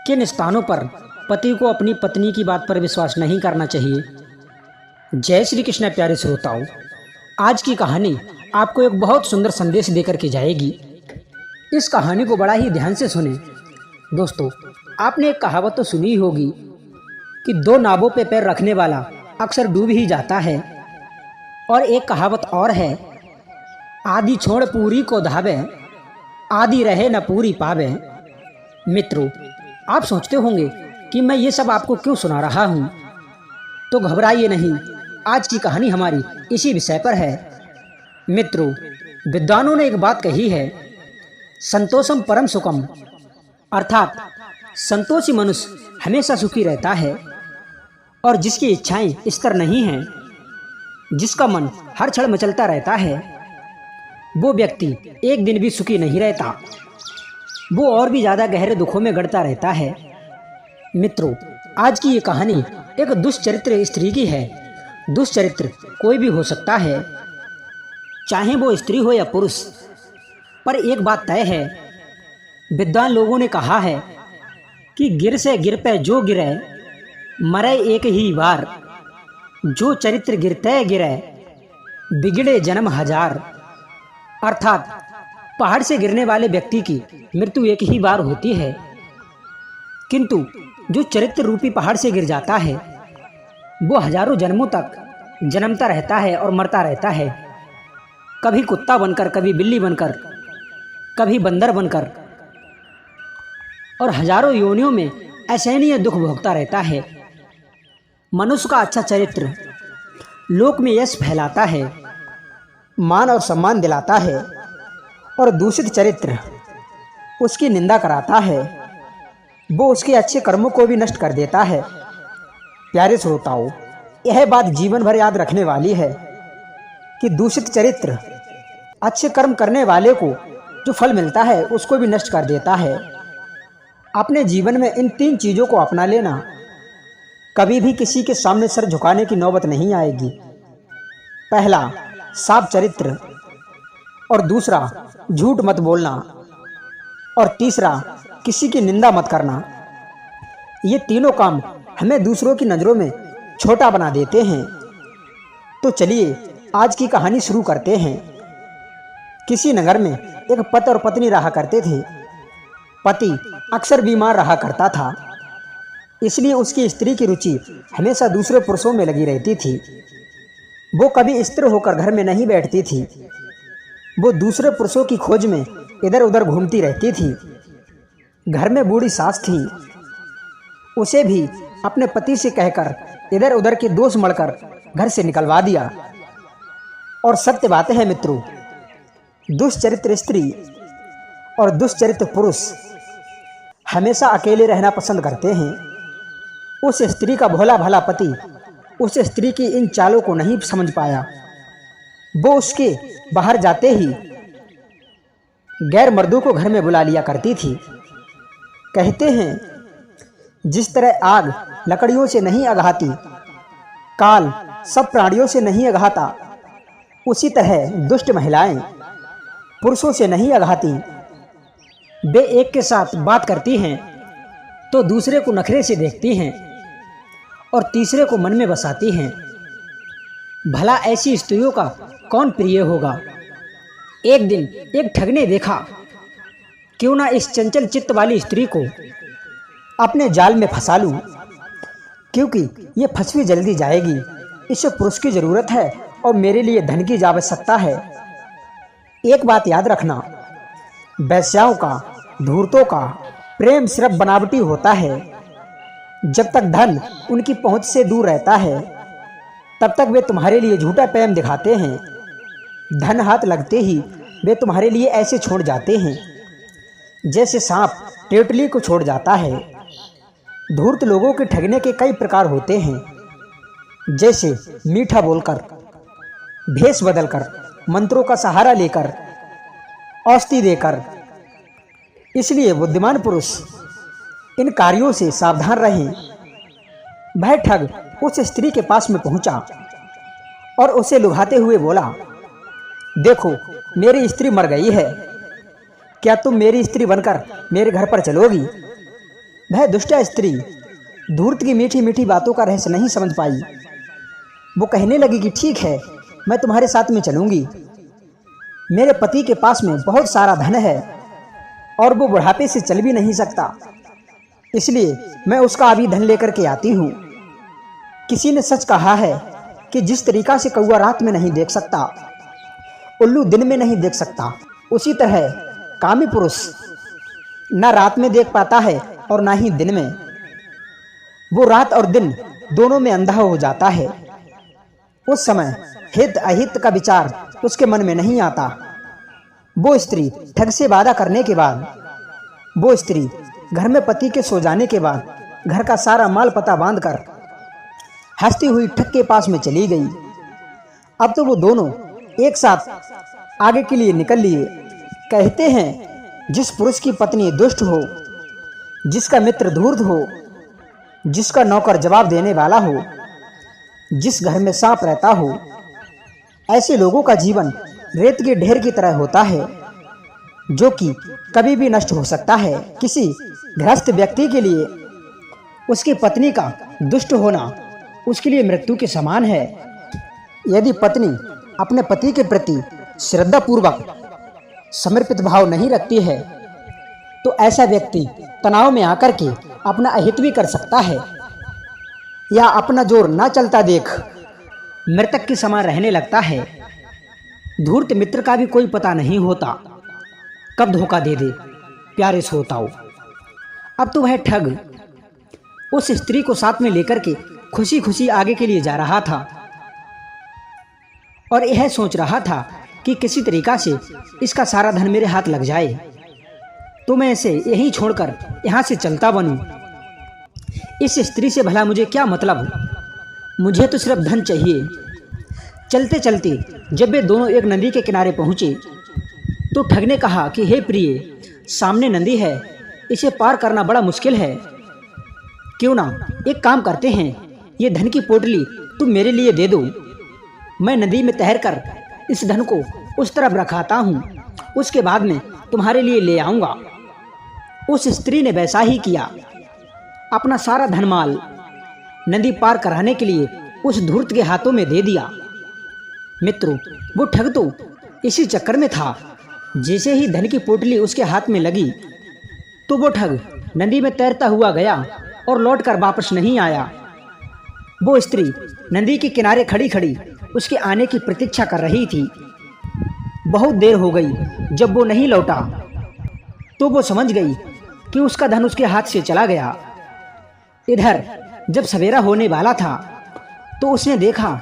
किन स्थानों पर पति को अपनी पत्नी की बात पर विश्वास नहीं करना चाहिए। जय श्री कृष्ण प्यारे श्रोताओं, आज की कहानी आपको एक बहुत सुंदर संदेश देकर के जाएगी। इस कहानी को बड़ा ही ध्यान से सुने। दोस्तों, आपने एक कहावत तो सुनी होगी कि दो नावों पे पैर रखने वाला अक्सर डूब ही जाता है। और एक कहावत और है, आधी छोड़ पूरी को धावे, आधी रहे न पूरी पावे। मित्रों, आप सोचते होंगे कि मैं ये सब आपको क्यों सुना रहा हूँ, तो घबराइए नहीं, आज की कहानी हमारी इसी विषय पर है। मित्रों, विद्वानों ने एक बात कही है, संतोषम परम सुखम, अर्थात संतोषी मनुष्य हमेशा सुखी रहता है। और जिसकी इच्छाएं स्थिर नहीं हैं, जिसका मन हर क्षण मचलता रहता है, वो व्यक्ति एक दिन भी सुखी नहीं रहता, वो और भी ज़्यादा गहरे दुखों में गड़ता रहता है। मित्रों, आज की ये कहानी एक दुष्चरित्र स्त्री की है। दुष्चरित्र कोई भी हो सकता है, चाहे वो स्त्री हो या पुरुष, पर एक बात तय है, विद्वान लोगों ने कहा है कि गिर से गिर पे जो गिरे मरे एक ही बार, जो चरित्र गिरते गिरे बिगड़े जन्म हजार। अर्थात पहाड़ से गिरने वाले व्यक्ति की मृत्यु एक ही बार होती है, किंतु जो चरित्र रूपी पहाड़ से गिर जाता है वो हजारों जन्मों तक जन्मता रहता है और मरता रहता है, कभी कुत्ता बनकर, कभी बिल्ली बनकर, कभी बंदर बनकर, और हजारों योनियों में असहनीय दुख भोगता रहता है। मनुष्य का अच्छा चरित्र लोक में यश फैलाता है, मान और सम्मान दिलाता है, और दूषित चरित्र उसकी निंदा कराता है, वो उसके अच्छे कर्मों को भी नष्ट कर देता है। प्यारे श्रोताओं, यह बात जीवन भर याद रखने वाली है कि दूषित चरित्र अच्छे कर्म करने वाले को जो फल मिलता है उसको भी नष्ट कर देता है। अपने जीवन में इन 3 चीज़ों को अपना लेना, कभी भी किसी के सामने सर झुकाने की नौबत नहीं आएगी। पहला, साफ चरित्र, और दूसरा, झूठ मत बोलना, और तीसरा, किसी की निंदा मत करना। ये तीनों काम हमें दूसरों की नज़रों में छोटा बना देते हैं। तो चलिए आज की कहानी शुरू करते हैं। किसी नगर में एक पति और पत्नी रहा करते थे। पति अक्सर बीमार रहा करता था, इसलिए उसकी स्त्री की रुचि हमेशा दूसरे पुरुषों में लगी रहती थी। वो कभी स्थिर होकर घर में नहीं बैठती थी, वो दूसरे पुरुषों की खोज में इधर उधर घूमती रहती थी। घर में बूढ़ी सास थी, उसे भी अपने पति से कहकर इधर उधर के दोष मढ़कर घर से निकलवा दिया। और सत्य बात है मित्रों, दुष्चरित्र स्त्री और दुष्चरित्र पुरुष हमेशा अकेले रहना पसंद करते हैं। उस स्त्री का भोला भाला पति उस स्त्री की इन चालों को नहीं समझ पाया। वो उसके बाहर जाते ही गैर मर्दों को घर में बुला लिया करती थी। कहते हैं, जिस तरह आग लकड़ियों से नहीं अघाती, काल सब प्राणियों से नहीं अघाता, उसी तरह दुष्ट महिलाएं पुरुषों से नहीं अघाती। वे एक के साथ बात करती हैं तो दूसरे को नखरे से देखती हैं और तीसरे को मन में बसाती हैं। भला ऐसी स्त्रियों का कौन प्रिय होगा। एक दिन एक ठग ने देखा, क्यों ना इस चंचल चित्त वाली स्त्री को अपने जाल में फंसा लूं, क्योंकि ये फंसवी जल्दी जाएगी। इसे पुरुष की जरूरत है और मेरे लिए धन की आवश्यकता है। एक बात याद रखना, वेश्याओं का, धूर्तों का प्रेम सिर्फ बनावटी होता है। जब तक धन उनकी पहुंच से दूर रहता है, तब तक वे तुम्हारे लिए झूठा प्रेम दिखाते हैं। धन हाथ लगते ही वे तुम्हारे लिए ऐसे छोड़ जाते हैं जैसे सांप टेटली को छोड़ जाता है। धूर्त लोगों के ठगने के कई प्रकार होते हैं, जैसे मीठा बोलकर, भेष बदलकर, मंत्रों का सहारा लेकर, औषधि देकर। इसलिए बुद्धिमान पुरुष इन कार्यों से सावधान रहें। वह ठग उस स्त्री के पास में पहुंचा और उसे लुभाते हुए बोला, देखो मेरी स्त्री मर गई है, क्या तुम मेरी स्त्री बनकर मेरे घर पर चलोगी? वह दुष्ट स्त्री धूर्त की मीठी मीठी बातों का रहस्य नहीं समझ पाई। वो कहने लगी कि ठीक है, मैं तुम्हारे साथ में चलूंगी। मेरे पति के पास में बहुत सारा धन है और वो बुढ़ापे से चल भी नहीं सकता, इसलिए मैं उसका अभी धन लेकर के आती हूँ। किसी ने सच कहा है कि जिस तरीका से कौवा रात में नहीं देख सकता, उल्लू दिन में नहीं देख सकता, उसी तरह कामी पुरुष न रात में देख पाता है और ना ही दिन में। वो रात और दिन दोनों में अंधा हो जाता है। उस समय हित अहित का विचार उसके मन में नहीं आता। वो स्त्री ठग से वादा करने के बाद, वो स्त्री घर में पति के सो जाने के बाद घर का सारा माल पता बांधकर हंसती हुई ठग के पास में चली गई। अब तो वो दोनों एक साथ आगे के लिए निकल लिए। कहते हैं जिस पुरुष की पत्नी दुष्ट हो, जिसका मित्र धूर्त हो, जिसका नौकर जवाब देने वाला हो, जिस घर में सांप रहता हो, ऐसे लोगों का जीवन रेत के ढेर की तरह होता है, जो कि कभी भी नष्ट हो सकता है। किसी गृहस्थ व्यक्ति के लिए उसकी पत्नी का दुष्ट होना उसके लिए मृत्यु के समान है। यदि पत्नी अपने पति के प्रति श्रद्धापूर्वक समर्पित भाव नहीं रखती है, तो ऐसा व्यक्ति तनाव में आकर के अपना अहित भी कर सकता है, या अपना जोर ना चलता देख मृतक के समान रहने लगता है। धूर्त मित्र का भी कोई पता नहीं होता, कब धोखा दे दे प्यारे श्रोताओं। अब तो वह ठग उस स्त्री को साथ में लेकर के खुशी खुशी आगे के लिए जा रहा था और यह सोच रहा था कि किसी तरीका से इसका सारा धन मेरे हाथ लग जाए तो मैं इसे यहीं छोड़कर यहाँ से चलता बनूं। इस स्त्री से भला मुझे क्या मतलब, मुझे तो सिर्फ धन चाहिए। चलते चलते जब वे दोनों एक नदी के किनारे पहुँचे तो ठग ने कहा कि हे प्रिय, सामने नदी है, इसे पार करना बड़ा मुश्किल है। क्यों ना एक काम करते हैं, ये धन की पोटली तुम मेरे लिए दे दो, मैं नदी में तैरकर इस धन को उस तरफ रखाता हूँ, उसके बाद में तुम्हारे लिए ले आऊँगा। उस स्त्री ने वैसा ही किया, अपना सारा धनमाल नदी पार कराने के लिए उस धूर्त के हाथों में दे दिया। मित्रों, वो ठग तो इसी चक्कर में था। जैसे ही धन की पोटली उसके हाथ में लगी तो वो ठग नदी में तैरता हुआ गया और लौटकर वापस नहीं आया। वो स्त्री नदी के किनारे खड़ी खड़ी उसके आने की प्रतीक्षा कर रही थी। बहुत देर हो गई। जब वो नहीं लौटा तो वो समझ गई कि उसका धन उसके हाथ से चला गया। इधर जब सवेरा होने वाला था तो उसने देखा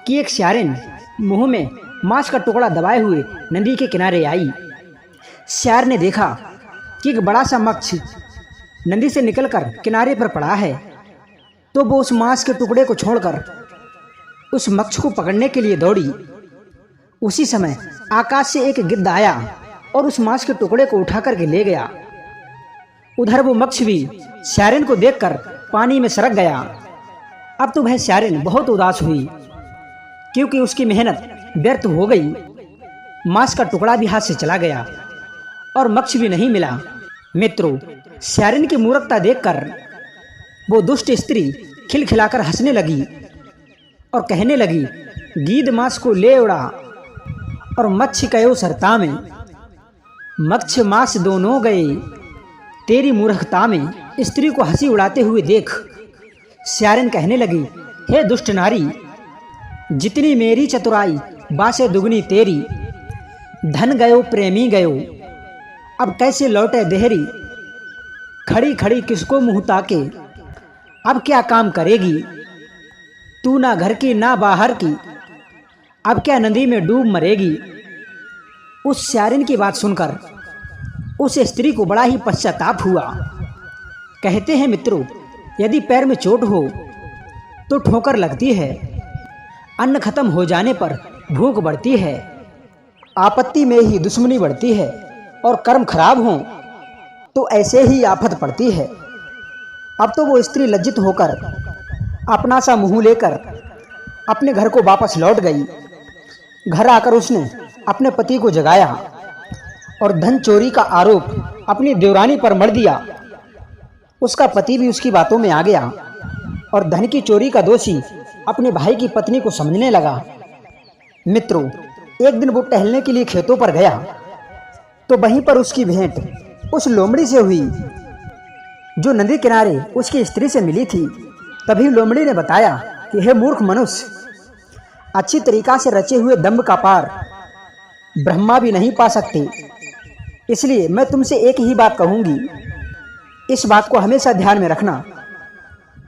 कि एक स्यारिन मुंह में मांस का टुकड़ा दबाए हुए नदी के किनारे आई। स्यार ने देखा कि एक बड़ा सा मच्छ नदी से निकलकर किनारे पर पड़ा है, तो वो उस मांस के टुकड़े को छोड़कर उस मच्छ को पकड़ने के लिए दौड़ी। उसी समय आकाश से एक गिद्ध आया और उस मांस के टुकड़े को उठा करके ले गया। उधर वो मच्छ भी स्यारिन को देखकर पानी में सरक गया। अब तो वह स्यारिन बहुत उदास हुई, क्योंकि उसकी मेहनत व्यर्थ हो गई। मांस का टुकड़ा भी हाथ से चला गया और मच्छ भी नहीं मिला। मित्रों, स्यारिन की मूर्खता देखकर वो दुष्ट स्त्री खिलखिलाकर हंसने लगी और कहने लगी, गीद मांस को ले उड़ा और मच्छ कयो सरता में, मच्छ मांस दोनों गए तेरी मूर्खता में। स्त्री को हंसी उड़ाते हुए देख स्यारिन कहने लगी, हे दुष्ट नारी, जितनी मेरी चतुराई बासे दुगनी तेरी, धन गयो प्रेमी गयो अब कैसे लौटे देहरी, खड़ी खड़ी किसको मुंह ताके अब क्या काम करेगी, तू ना घर की ना बाहर की अब क्या नदी में डूब मरेगी। उस स्यारिन की बात सुनकर उस स्त्री को बड़ा ही पश्चाताप हुआ। कहते हैं मित्रों, यदि पैर में चोट हो तो ठोकर लगती है, अन्न खत्म हो जाने पर भूख बढ़ती है, आपत्ति में ही दुश्मनी बढ़ती है और कर्म खराब हों तो ऐसे ही आफत पड़ती है। अब तो वो स्त्री लज्जित होकर अपना सा मुंह लेकर अपने घर को वापस लौट गई। घर आकर उसने अपने पति को जगाया और धन चोरी का आरोप अपनी देवरानी पर मढ़ दिया। उसका पति भी उसकी बातों में आ गया और धन की चोरी का दोषी अपने भाई की पत्नी को समझने लगा। मित्रों, एक दिन वो टहलने के लिए खेतों पर गया तो वहीं पर उसकी भेंट उस लोमड़ी से हुई जो नदी किनारे उसकी स्त्री से मिली थी। तभी लोमड़ी ने बताया कि हे मूर्ख मनुष्य, अच्छी तरीका से रचे हुए दंभ का पार ब्रह्मा भी नहीं पा सकते, इसलिए मैं तुमसे एक ही बात कहूंगी, इस बात को हमेशा ध्यान में रखना।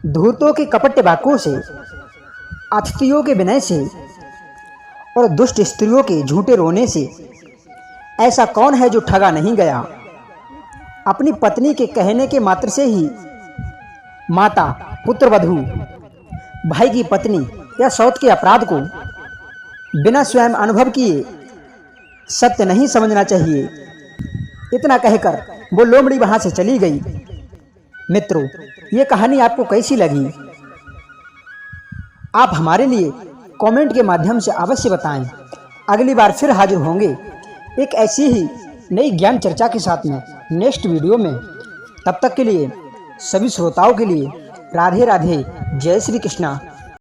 धूर्तों के कपट वाक्यों से, अतिथियों के विनय से और दुष्ट स्त्रियों के झूठे रोने से ऐसा कौन है जो ठगा नहीं गया। अपनी पत्नी के कहने के मात्र से ही माता, पुत्र वधू, भाई की पत्नी या सौत के अपराध को बिना स्वयं अनुभव किए सत्य नहीं समझना चाहिए। इतना कहकर वो लोमड़ी वहां से चली गई। मित्रों, ये कहानी आपको कैसी लगी? आप हमारे लिए कमेंट के माध्यम से अवश्य बताएं। अगली बार फिर हाजिर होंगे एक ऐसी ही नई ज्ञान चर्चा के साथ में नेक्स्ट वीडियो में। तब तक के लिए सभी श्रोताओं के लिए राधे राधे, जय श्री कृष्णा।